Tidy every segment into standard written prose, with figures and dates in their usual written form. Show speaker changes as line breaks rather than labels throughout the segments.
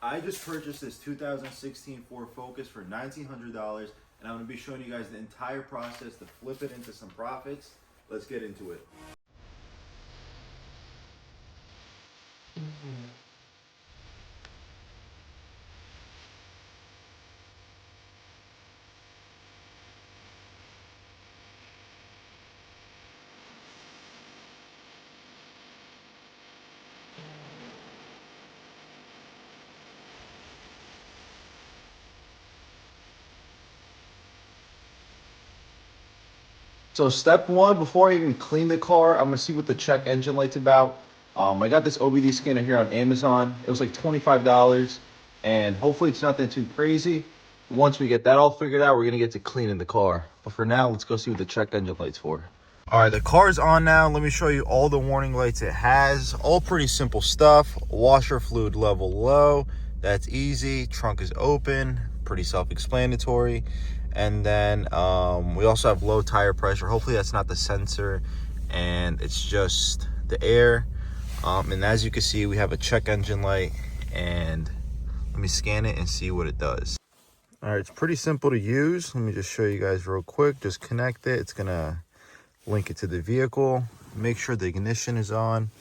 I just purchased this 2016 Ford Focus for $1,900, and I'm going to be showing you guys the entire process to flip it into some profits. Let's get into it. So step one, before I even clean the car, I'm gonna see what the check engine light's about. I got this OBD scanner here on Amazon. It was like $25, and hopefully it's nothing too crazy. Once we get that all figured out, we're gonna get to cleaning the car. But for now, let's go see what the check engine light's for. All right, the car's on now. Let me show you all the warning lights it has. All pretty simple stuff. Washer fluid level low. That's easy. Trunk is open. Pretty self-explanatory. And then we also have low tire pressure. Hopefully that's not the sensor, and it's just the air. And as you can see, we have a check engine light, and let me scan it and see what it does. All right, it's pretty simple to use. Let me just show you guys real quick. Just connect it. It's gonna link it to the vehicle. Make sure the ignition is on.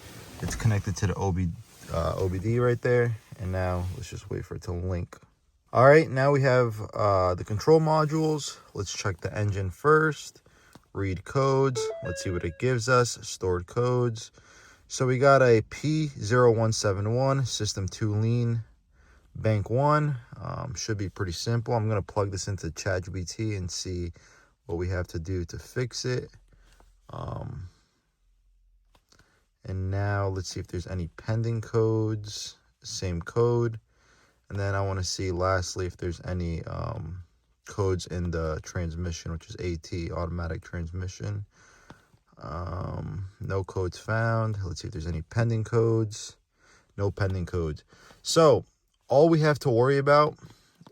It's connected to the OBD right there. And now let's just wait for it to link. All right, now we have the control modules. Let's check the engine first. Read codes. Let's see what it gives us. Stored codes. So we got a P0171, System 2 Lean, Bank 1. Should be pretty simple. I'm going to plug this into ChatGPT and see what we have to do to fix it. And now let's see if there's any pending codes. Same code. And then I want to see lastly if there's any codes in the transmission, which is AT, automatic transmission. No codes found. Let's see if there's any pending codes. No pending codes. So all we have to worry about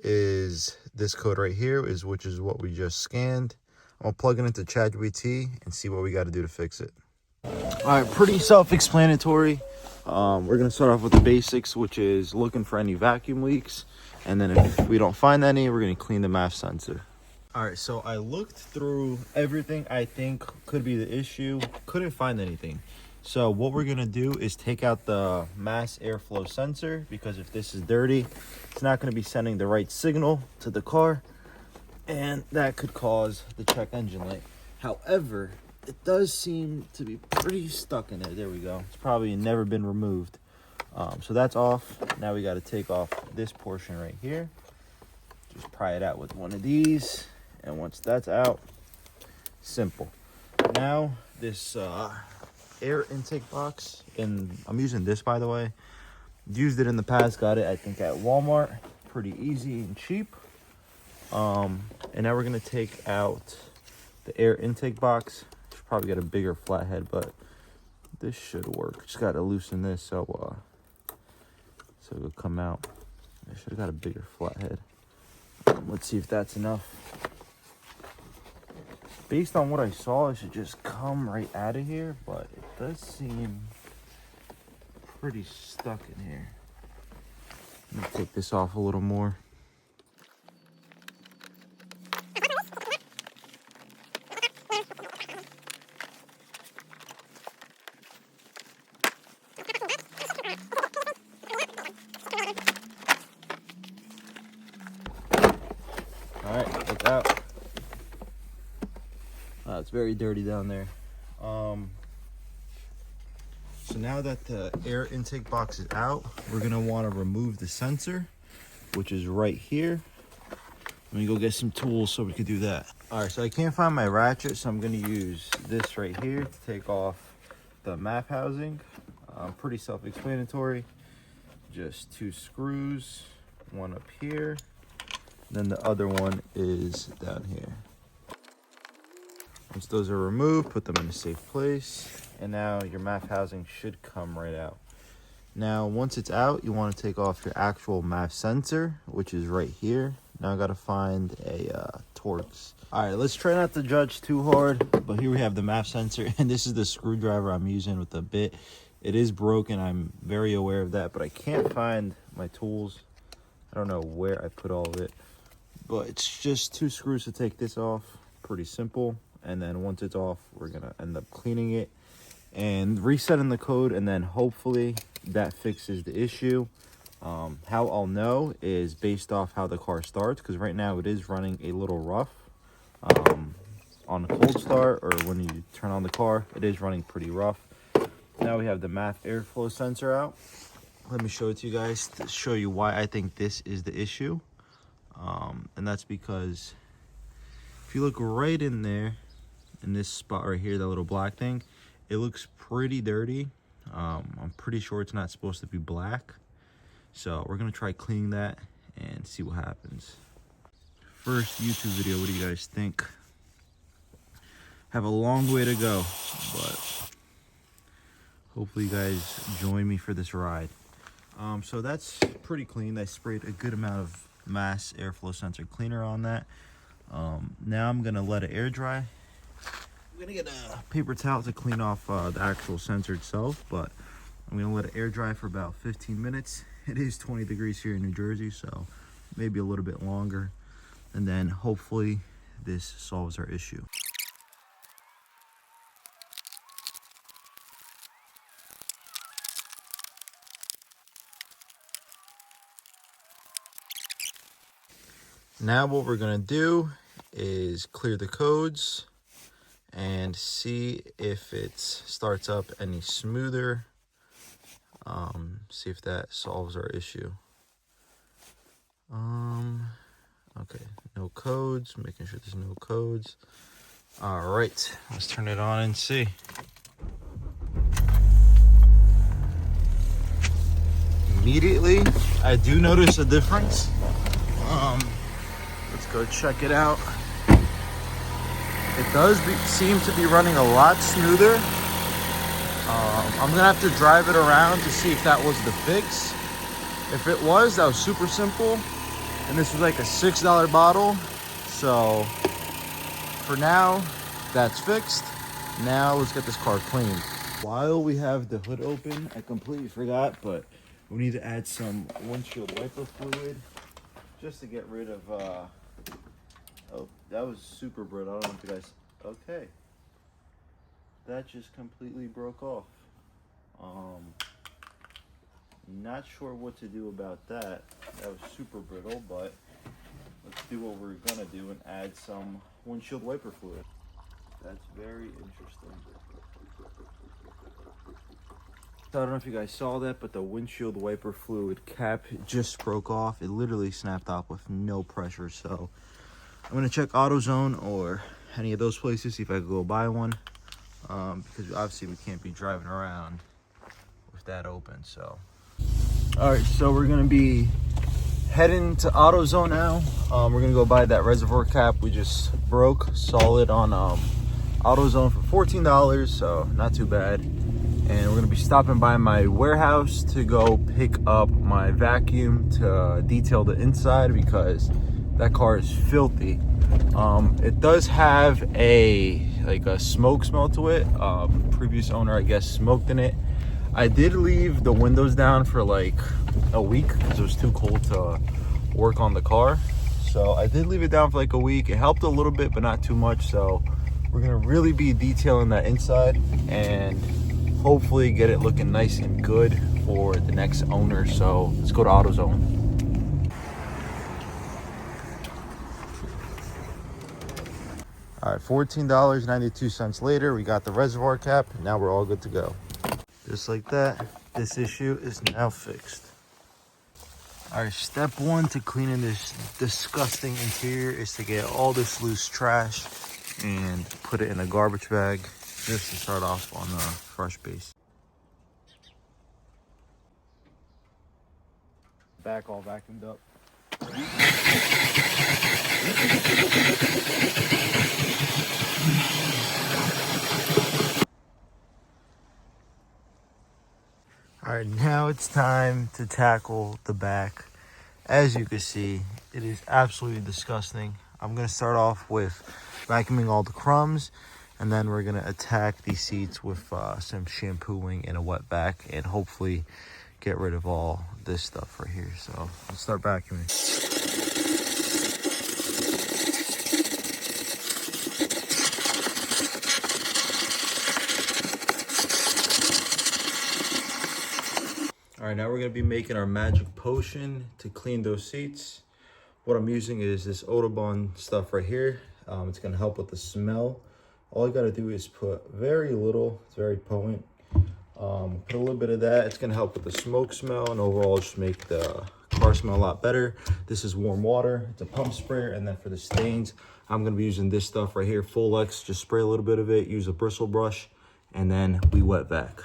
is this code right here, which is what we just scanned. I'm gonna plug it into ChatGPT and see what we got to do to fix it. All right, pretty self-explanatory. We're gonna start off with the basics, which is looking for any vacuum leaks, and then if we don't find any, we're gonna clean the MAF sensor. All right, so I looked through everything I think could be the issue, couldn't find anything. So what we're gonna do is take out the mass airflow sensor, because if this is dirty, it's not gonna be sending the right signal to the car, and that could cause the check engine light. However, it does seem to be pretty stuck in there. There we go. It's probably never been removed. So that's off. Now we got to take off this portion right here. Just pry it out with one of these. And once that's out, simple. Now this air intake box, and I'm using this, by the way. Used it in the past. Got it, I think, at Walmart. Pretty easy and cheap. And now we're going to take out the air intake box. Probably get a bigger flathead, but this should work. Just got to loosen this so it'll come out. I should have got a bigger flathead. Let's see if that's enough. Based on what I saw, it should just come right out of here, but it does seem pretty stuck in here. Let me take this off a little more. All right, look out. It's very dirty down there. So now that the air intake box is out, we're gonna want to remove the sensor, which is right here. Let me go get some tools so we can do that. All right, so I can't find my ratchet, so I'm gonna use this right here to take off the MAF housing. Pretty self-explanatory. Just 2 screws, one up here. Then the other one is down here. Once those are removed, put them in a safe place. And now your MAF housing should come right out. Now, once it's out, you want to take off your actual MAF sensor, which is right here. Now I got to find a Torx. All right, let's try not to judge too hard, but here we have the MAF sensor, and this is the screwdriver I'm using with the bit. It is broken, I'm very aware of that, but I can't find my tools. I don't know where I put all of it, but it's just 2 screws to take this off. Pretty simple. And then once it's off, we're gonna end up cleaning it and resetting the code, and then hopefully that fixes the issue. How I'll know is based off how the car starts, because right now it is running a little rough. On a cold start, or when you turn on the car, it is running pretty rough. Now we have the MAF airflow sensor out. Let me show it to you guys to show you why I think this is the issue. And that's because if you look right in there, in this spot right here, that little black thing, it looks pretty dirty. I'm pretty sure it's not supposed to be black. So we're gonna try cleaning that and see what happens. First YouTube video, what do you guys think? Have a long way to go, but hopefully you guys join me for this ride. So that's pretty clean. I sprayed a good amount of mass airflow sensor cleaner on that. Now I'm gonna let it air dry. I'm gonna get a paper towel to clean off the actual sensor itself, but I'm gonna let it air dry for about 15 minutes. It is 20 degrees here in New Jersey, so maybe a little bit longer. And then hopefully this solves our issue. Now what we're gonna do is clear the codes and see if it starts up any smoother. See if that solves our issue. Okay, no codes, making sure there's no codes. All right, let's turn it on and see. Immediately, I do notice a difference. Let's go check it out. It does seem to be running a lot smoother. I'm gonna have to drive it around to see if that was the fix. If it was, that was super simple. And this was like a $6 bottle. So for now, that's fixed. Now let's get this car cleaned. While we have the hood open, I completely forgot, but we need to add some windshield wiper fluid just to get rid of, oh, that was super brittle. I don't know if you guys, okay. That just completely broke off. Not sure what to do about that. That was super brittle, but let's do what we're gonna do and add some windshield wiper fluid. That's very interesting. So I don't know if you guys saw that, but the windshield wiper fluid cap just broke off. It literally snapped off with no pressure. So I'm gonna check AutoZone or any of those places, see if I could go buy one. Because obviously we can't be driving around with that open. So all right, so we're gonna be heading to AutoZone now. We're gonna go buy that reservoir cap we just broke, solid on AutoZone for $14, so not too bad. And we're gonna be stopping by my warehouse to go pick up my vacuum to detail the inside because that car is filthy. It does have a smoke smell to it. Previous owner, I guess, smoked in it. I did leave the windows down for like a week because it was too cold to work on the car. So I did leave it down for like a week. It helped a little bit, but not too much. So we're gonna really be detailing that inside and hopefully get it looking nice and good for the next owner. So let's go to AutoZone. All right, $14.92 later, we got the reservoir cap. Now we're all good to go. Just like that, this issue is now fixed. All right, step one to cleaning this disgusting interior is to get all this loose trash and put it in a garbage bag just to start off on a fresh base. Back all vacuumed up. All right, now it's time to tackle the back. As you can see, it is absolutely disgusting. I'm gonna start off with vacuuming all the crumbs, and then we're gonna attack these seats with some shampooing and a wet vac, and hopefully get rid of all this stuff right here. So let's start vacuuming. All right, now we're gonna be making our magic potion to clean those seats. What I'm using is this Audubon stuff right here. It's gonna help with the smell. All you gotta do is put very little, it's very potent. Put a little bit of that. It's gonna help with the smoke smell and overall just make the car smell a lot better. This is warm water, it's a pump sprayer. And then for the stains, I'm gonna be using this stuff right here, Full X. Just spray a little bit of it, use a bristle brush, and then we wet vac.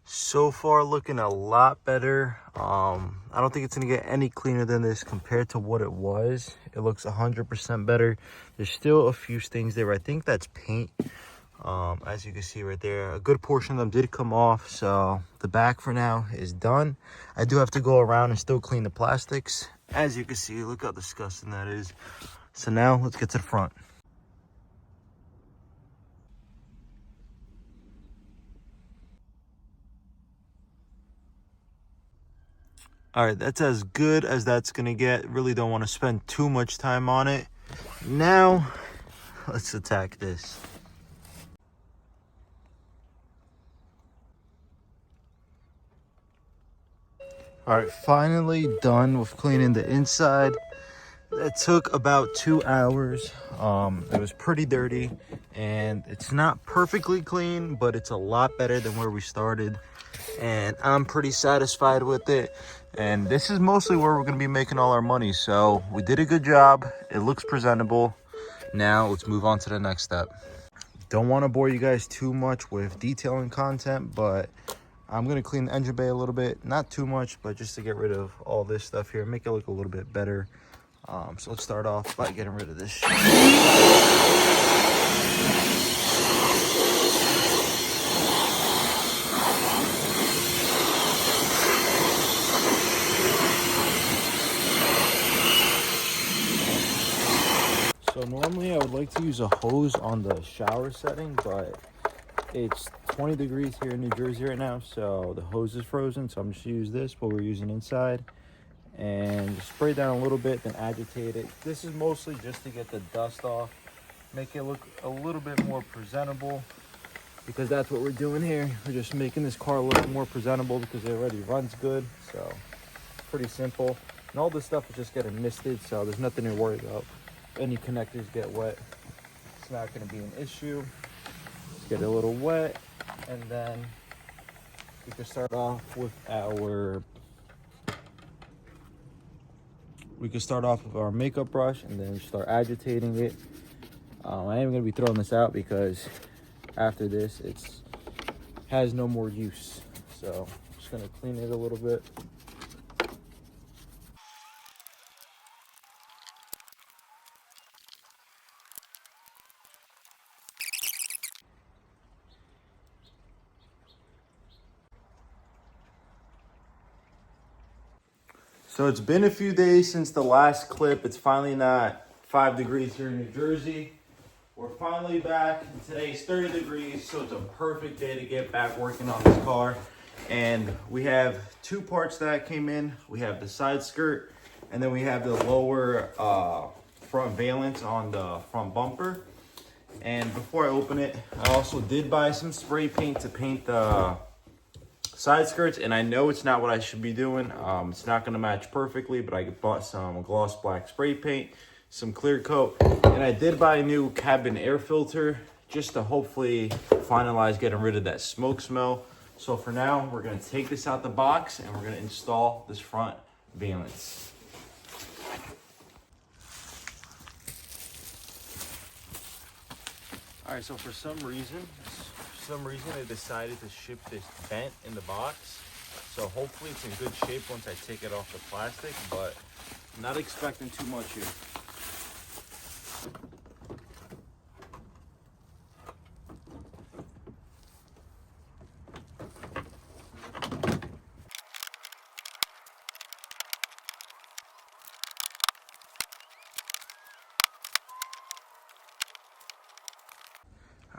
So far looking a lot better. I don't think it's gonna get any cleaner than this compared to what it was. It looks 100% better. There's still a few stains there. I think that's paint. As you can see right there, a good portion of them did come off. So the back for now is done. I do have to go around and still clean the plastics. As you can see, look how disgusting that is. So now let's get to the front. All right, that's as good as that's gonna get. Really don't want to spend too much time on it. Now, let's attack this. All right, finally done with cleaning the inside. It took about 2 hours. It was pretty dirty and it's not perfectly clean, but it's a lot better than where we started. And I'm pretty satisfied with it. And this is mostly where we're gonna be making all our money. So we did a good job. It looks presentable. Now let's move on to the next step. Don't want to bore you guys too much with detailing content, but I'm gonna clean the engine bay a little bit. Not too much, but just to get rid of all this stuff here, make it look a little bit better. So let's start off by getting rid of this shit. So normally I would like to use a hose on the shower setting, but it's 20 degrees here in New Jersey right now, so the hose is frozen. So I'm just gonna use this, what we're using inside, and just spray down a little bit, then agitate it. This is mostly just to get the dust off, make it look a little bit more presentable, because that's what we're doing here. We're just making this car look more presentable because it already runs good. So pretty simple. And all this stuff is just getting misted, so there's nothing to worry about. If any connectors get wet, it's not going to be an issue. Let's get it a little wet, and then we can start off with our makeup brush, and then start agitating it. I am going to be throwing this out because after this it has no more use. So I'm just going to clean it a little bit. So it's been a few days since the last clip. It's finally not 5 degrees here in New Jersey. We're finally back. Today's 30 degrees, so it's a perfect day to get back working on this car. And we have 2 parts that came in. We have the side skirt, and then we have the lower front valance on the front bumper. And before I open it, I also did buy some spray paint to paint the side skirts, and I know it's not what I should be doing. It's not going to match perfectly, but I bought some gloss black spray paint, some clear coat, and I did buy a new cabin air filter just to hopefully finalize getting rid of that smoke smell. So for now, we're going to take this out the box and we're going to install this front valance. All right, so for some reason I decided to ship this bent in the box. So hopefully it's in good shape once I take it off the plastic, but I'm not expecting too much here.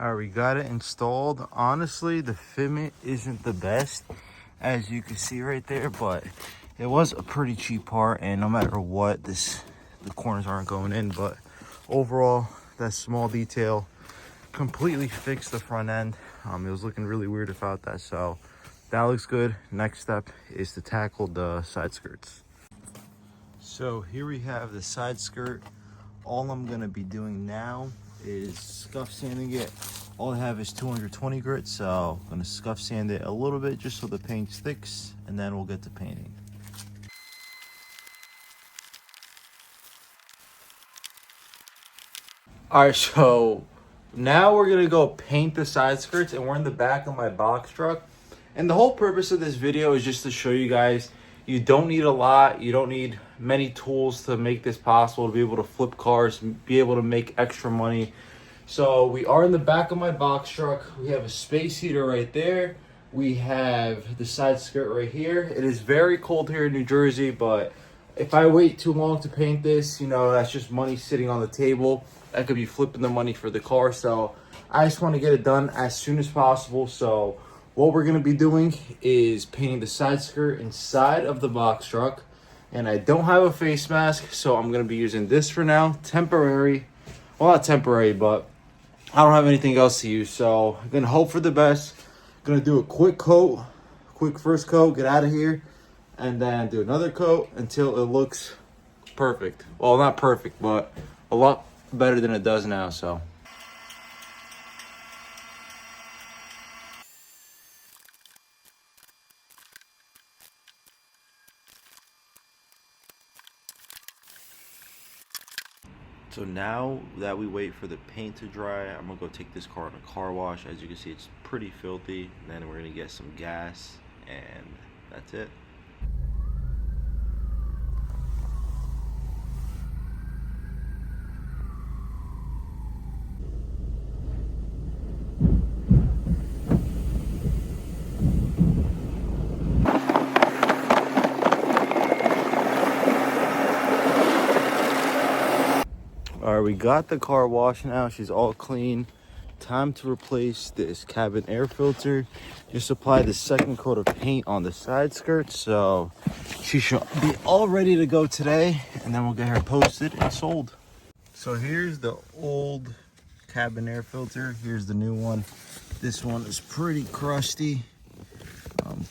All right, we got it installed. Honestly, the fitment isn't the best, as you can see right there, but it was a pretty cheap part, and no matter what, the corners aren't going in. But overall, that small detail completely fixed the front end. It was looking really weird without that, so that looks good. Next step is to tackle the side skirts. So here we have the side skirt. All I'm gonna be doing now is scuff sanding it. All I have is 220 grit, so I'm gonna scuff sand it a little bit just so the paint sticks, and then we'll get to painting. All right, so now we're gonna go paint the side skirts, and we're in the back of my box truck. And the whole purpose of this video is just to show you guys, you don't need a lot, you don't need many tools to make this possible, to be able to flip cars, be able to make extra money. So we are in the back of my box truck. We have a space heater right there. We have the side skirt right here. It is very cold here in New Jersey, but if I wait too long to paint this, you know, that's just money sitting on the table. That could be flipping the money for the car. So I just want to get it done as soon as possible. So what we're going to be doing is painting the side skirt inside of the box truck. And I don't have a face mask, so I'm going to be using this for now. Temporary. Well, not temporary, but I don't have anything else to use. So I'm going to hope for the best. Going to do a quick coat, quick first coat, get out of here. And then do another coat until it looks perfect. Well, not perfect, but a lot better than it does now, so. So now that we wait for the paint to dry, I'm gonna go take this car on a car wash. As you can see, it's pretty filthy. And then we're gonna get some gas, and that's it. All right, we got the car washed now. She's all clean. Time to replace this cabin air filter. Just apply the second coat of paint on the side skirt. So she should be all ready to go today, and then we'll get her posted and sold. So here's the old cabin air filter. Here's the new one. This one is pretty crusty.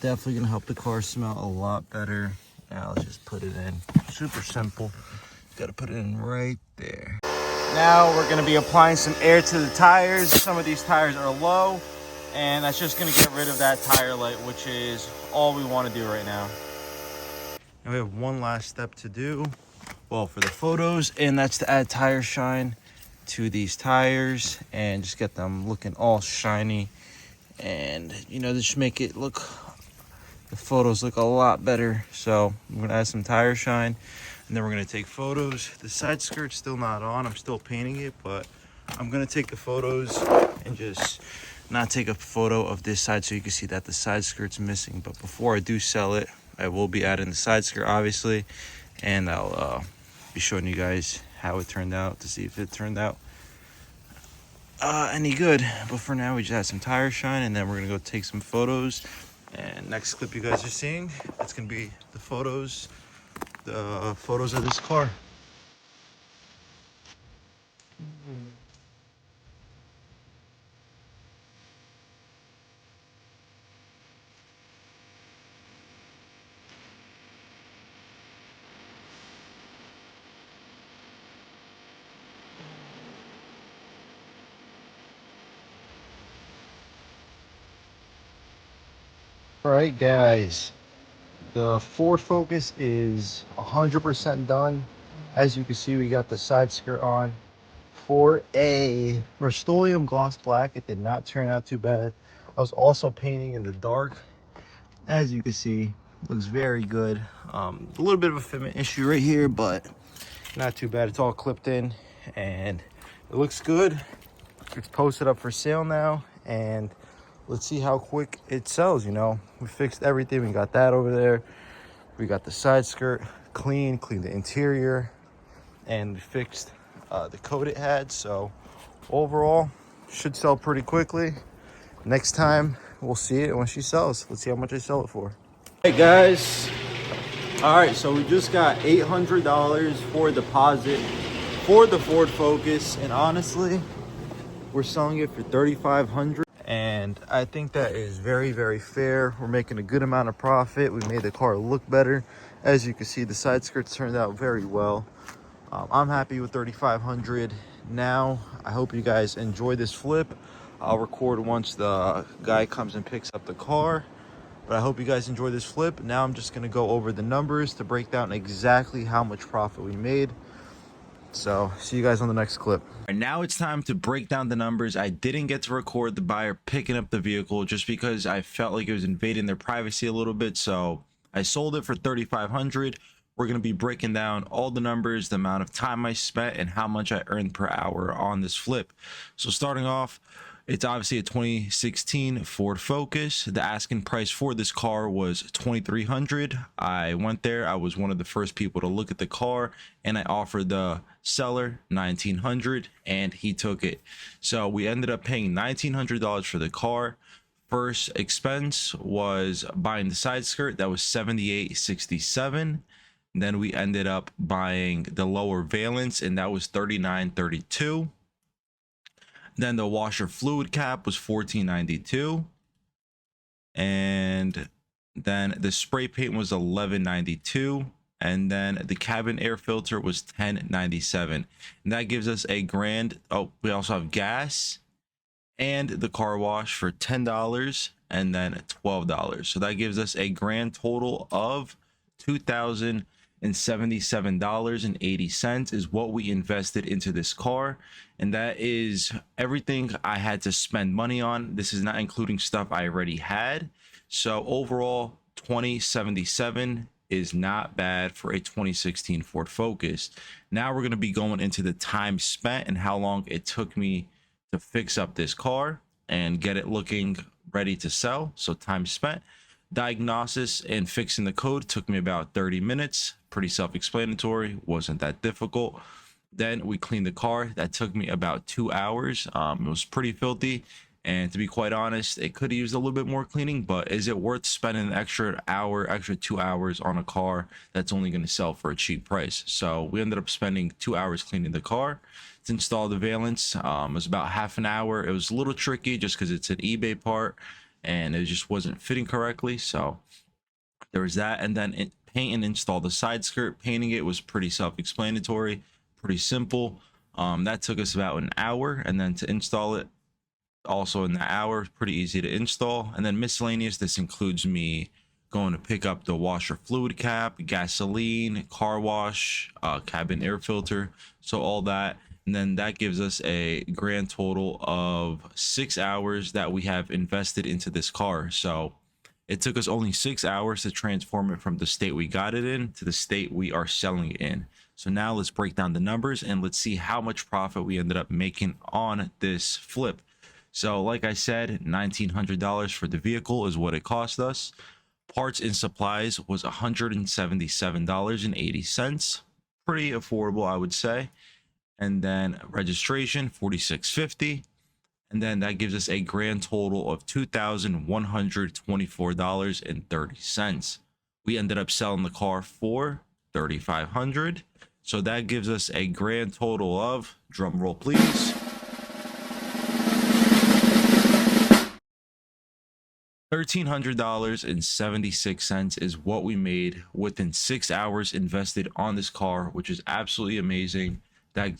Definitely gonna help the car smell a lot better. Now let's just put it in. Super simple. Gotta put it in right there. Now we're gonna be applying some air to the tires. Some of these tires are low, and that's just gonna get rid of that tire light, which is all we wanna do right now. Now we have one last step to do, well, for the photos, and that's to add tire shine to these tires and just get them looking all shiny. And, you know, just make it look, the photos look a lot better. So I'm gonna add some tire shine, and then we're gonna take photos. The side skirt's still not on. I'm still painting it, but I'm gonna take the photos and just not take a photo of this side so you can see that the side skirt's missing. But before I do sell it, I will be adding the side skirt, obviously, and I'll be showing you guys how it turned out to see if it turned out any good. But for now, we just add some tire shine, and then we're gonna go take some photos. And next clip you guys are seeing, it's gonna be the photos of this car. All right, guys, the Ford Focus is 100% done. As you can see, we got the side skirt on for a Rust-Oleum gloss black. It did not turn out too bad. I was also painting in the dark. As you can see, looks very good. A little bit of a fitment issue right here, but not too bad. It's all clipped in and it looks good. It's posted up for sale now, and let's see how quick it sells. You know, we fixed everything. We got that over there. We got the side skirt cleaned the interior, and we fixed the coat it had. So overall, should sell pretty quickly. Next time we'll see it when she sells. Let's see how much I sell it for. Hey guys, all right, so we just got $800 for a deposit for the Ford Focus, and honestly we're selling it for $3,500, and I think that is very, very fair. We're making a good amount of profit. We made the car look better. As you can see, the side skirts turned out very well. I'm happy with $3,500. Now I hope you guys enjoy this flip. I'll record once the guy comes and picks up the car, but I hope you guys enjoy this flip. Now I'm just going to go over the numbers to break down exactly how much profit we made. So see you guys on the next clip. And now it's time to break down the numbers. I didn't get to record the buyer picking up the vehicle just because I felt like it was invading their privacy a little bit, so I sold it for $3,500. We're going to be breaking down all the numbers, the amount of time I spent, and how much I earned per hour on this flip. So starting off, it's obviously a 2016 Ford Focus. The asking price for this car was $2,300. I went there. I was one of the first people to look at the car, and I offered the seller $1,900, and he took it. So we ended up paying $1,900 for the car. First expense was buying the side skirt. That was $78.67. Then we ended up buying the lower valance, and that was $39.32. Then the washer fluid cap was $14.92, and then the spray paint was $11.92, and then the cabin air filter was $10.97, and that gives us a grand. Oh, we also have gas and the car wash for $10 and then $12. So that gives us a grand total of $2,077.80 is what we invested into this car, and that is everything I had to spend money on. This is not including stuff I already had. So overall, $2,077 is not bad for a 2016 Ford Focus. Now we're going to be going into the time spent and how long it took me to fix up this car and get it looking ready to sell. So time spent. Diagnosis and fixing the code took me about 30 minutes. Pretty self-explanatory, wasn't that difficult. Then we cleaned the car. That took me about 2 hours. It was pretty filthy, and to be quite honest, it could have used a little bit more cleaning, but is it worth spending an extra 2 hours on a car that's only going to sell for a cheap price? So we ended up spending 2 hours cleaning the car. To install the valance, it was about half an hour. It was a little tricky just because it's an eBay part and it just wasn't fitting correctly, so there was that. And then paint and install the side skirt. Painting it was pretty self-explanatory, pretty simple. That took us about an hour, and then to install it also in the hour, pretty easy to install. And then miscellaneous, this includes me going to pick up the washer fluid cap, gasoline, car wash, cabin air filter, so all that. And then that gives us a grand total of 6 hours that we have invested into this car. So it took us only 6 hours to transform it from the state we got it in to the state we are selling it in. So now let's break down the numbers and let's see how much profit we ended up making on this flip. So like I said, $1,900 for the vehicle is what it cost us. Parts and supplies was $177.80. Pretty affordable, I would say. And then registration $46.50, and then that gives us a grand total of $2,124.30. We ended up selling the car for $3,500, so that gives us a grand total of, drum roll please, $1,300.76 is what we made within 6 hours invested on this car, which is absolutely amazing. That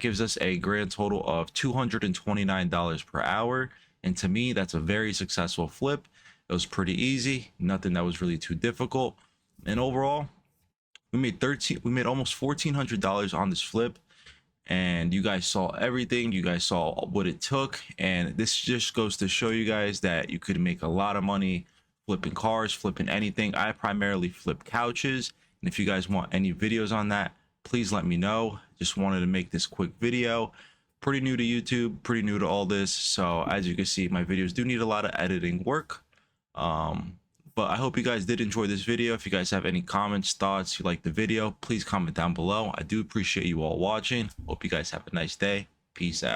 gives us a grand total of $229 per hour, and to me that's a very successful flip. It was pretty easy, nothing that was really too difficult, and overall we made almost $1,400 on this flip. And you guys saw everything, you guys saw what it took, and this just goes to show you guys that you could make a lot of money flipping cars, flipping anything. I primarily flip couches, and if you guys want any videos on that, please let me know. Just wanted to make this quick video. Pretty new to YouTube, pretty new to all this, so as you can see, my videos do need a lot of editing work. But I hope you guys did enjoy this video. If you guys have any comments, thoughts, you like the video, please comment down below. I do appreciate you all watching. Hope you guys have a nice day. Peace out.